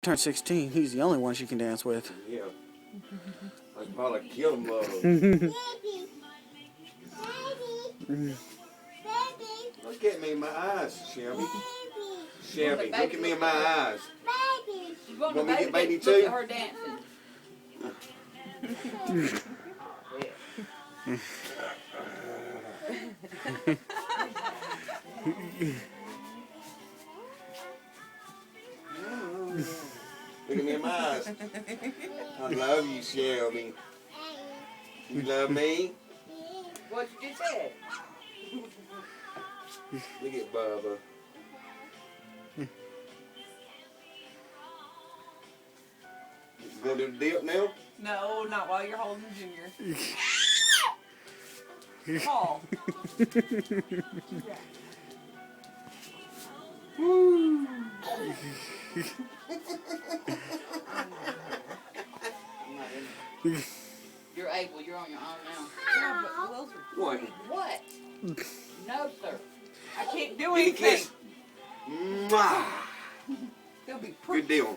Turned 16. He's the only one she can dance with. Yeah. I probably kill him. Baby. Baby. Look at me in my eyes, Shelby. Baby. Shelby, look at me in my eyes. Baby. You want Want me to get baby look too? at her dancing. Look at me in my eyes. I love you, Shelby. You love me? What you just said? Look at Bubba. You gonna do the dip now? No, not while you're holding Junior. Paul. Woo! You're able. You're on your own now. Yeah, but those are, What? What? No, sir. I can't do Give me a anything. kiss. Mwah! They'll be Good deal.